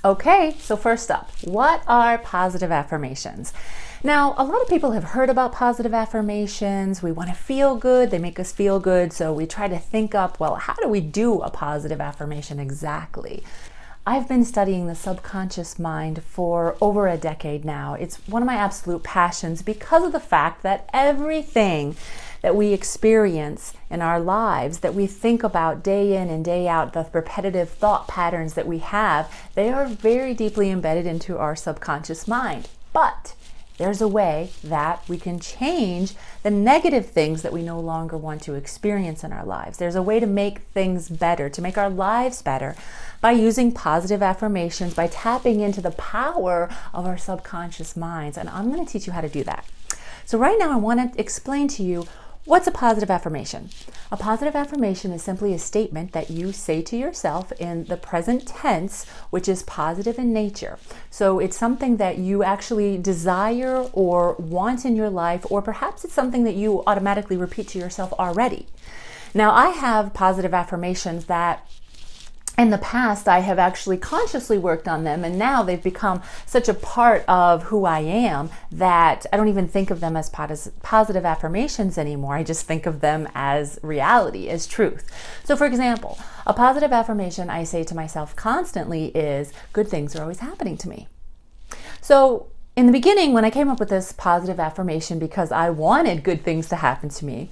Okay, so first up, what are positive affirmations? Now, a lot of people have heard about positive affirmations. We want to feel good. They make us feel good. So we try to think up, well, how do we do a positive affirmation exactly? I've been studying the subconscious mind for over a decade now. It's one of my absolute passions because of the fact that everything that we experience in our lives, that we think about day in and day out, the repetitive thought patterns that we have, they are very deeply embedded into our subconscious mind. But there's a way that we can change the negative things that we no longer want to experience in our lives. There's a way to make things better, to make our lives better by using positive affirmations, by tapping into the power of our subconscious minds. And I'm going to teach you how to do that. So right now I want to explain to you, what's a positive affirmation? A positive affirmation is simply a statement that you say to yourself in the present tense, which is positive in nature. So it's something that you actually desire or want in your life, or perhaps it's something that you automatically repeat to yourself already. Now, I have positive affirmations that in the past, I have actually consciously worked on them, and now they've become such a part of who I am that I don't even think of them as positive affirmations anymore. I just think of them as reality, as truth. So for example, a positive affirmation I say to myself constantly is, good things are always happening to me. So in the beginning, when I came up with this positive affirmation because I wanted good things to happen to me,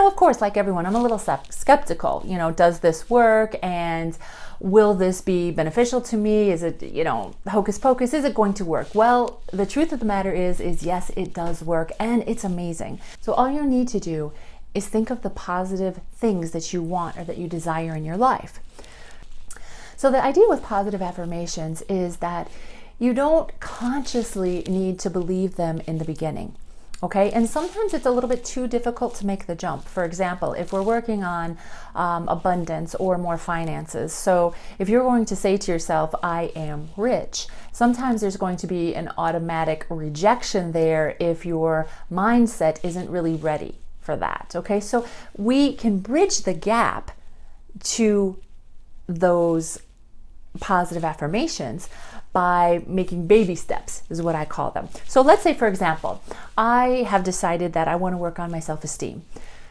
of course, like everyone, I'm a little skeptical. Does this work? And will this be beneficial to me? Is it, hocus pocus? Is it going to work? Well, the truth of the matter is yes, it does work, and it's amazing. So all you need to do is think of the positive things that you want or that you desire in your life. So the idea with positive affirmations is that you don't consciously need to believe them in the beginning. Okay, and sometimes it's a little bit too difficult to make the jump. For example, if we're working on abundance or more finances, so if you're going to say to yourself, I am rich, sometimes there's going to be an automatic rejection there if your mindset isn't really ready for that. Okay, so we can bridge the gap to those positive affirmations by making baby steps, is what I call them. So let's say, for example, I have decided that I want to work on my self-esteem.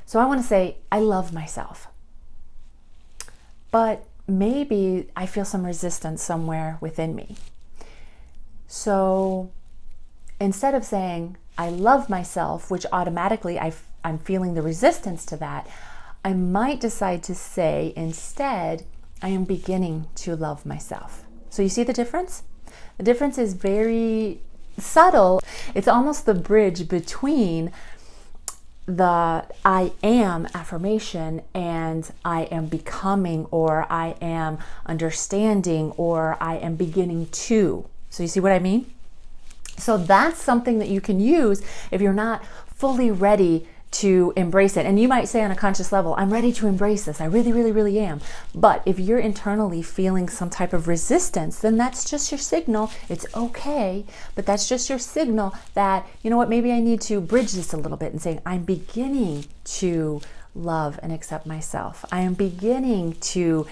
So I want to say, I love myself. But maybe I feel some resistance somewhere within me. So instead of saying, I love myself, which automatically I'm feeling the resistance to that, I might decide to say instead, I am beginning to love myself. So you see the difference? The difference is very subtle. It's almost the bridge between the I am affirmation and I am becoming, or I am understanding, or I am beginning to. So you see what I mean? So that's something that you can use if you're not fully ready to embrace it. And you might say on a conscious level, I'm ready to embrace this. I really, really, really am. But if you're internally feeling some type of resistance, then that's just your signal. It's okay, but that's just your signal that, you know what, maybe I need to bridge this a little bit and say, I'm beginning to love and accept myself. I am beginning to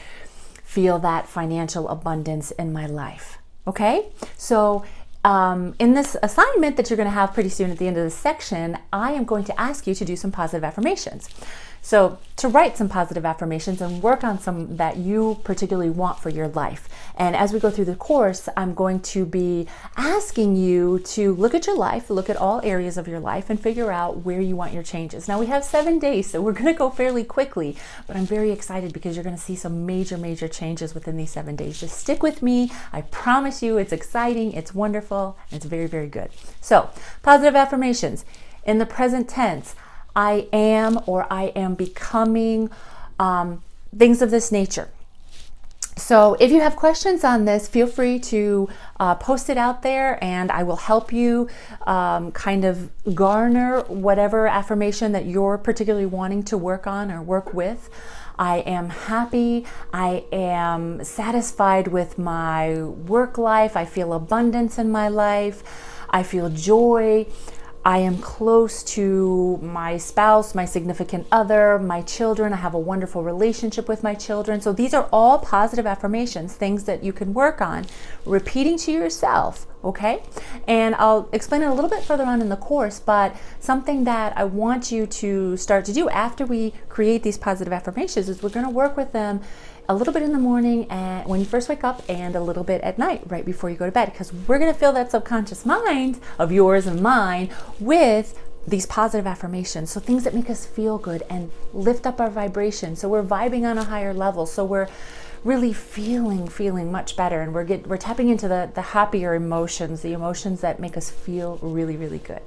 feel that financial abundance in my life. Okay? So in this assignment that you're going to have pretty soon at the end of this section, I am going to ask you to do some positive affirmations. So to write some positive affirmations and work on some that you particularly want for your life. And as we go through the course, I'm going to be asking you to look at your life, look at all areas of your life, and figure out where you want your changes. Now we have 7 days, so we're going to go fairly quickly, but I'm very excited because you're going to see some major, major changes within these 7 days. Just stick with me. I promise you it's exciting, it's wonderful, and it's very, very good. So positive affirmations in the present tense. I am, or I am becoming, things of this nature. So if you have questions on this, feel free to post it out there, and I will help you kind of garner whatever affirmation that you're particularly wanting to work on or work with. I am happy. I am satisfied with my work life. I feel abundance in my life. I feel joy. I am close to my spouse, my significant other, my children. I have a wonderful relationship with my children. So these are all positive affirmations, things that you can work on repeating to yourself, okay? And I'll explain it a little bit further on in the course, but something that I want you to start to do after we create these positive affirmations is we're going to work with them a little bit in the morning and when you first wake up, and a little bit at night right before you go to bed, because we're going to fill that subconscious mind of yours and mine with these positive affirmations. So things that make us feel good and lift up our vibration, so we're vibing on a higher level, so we're really feeling much better, and we're tapping into the happier emotions, the emotions that make us feel really, really good.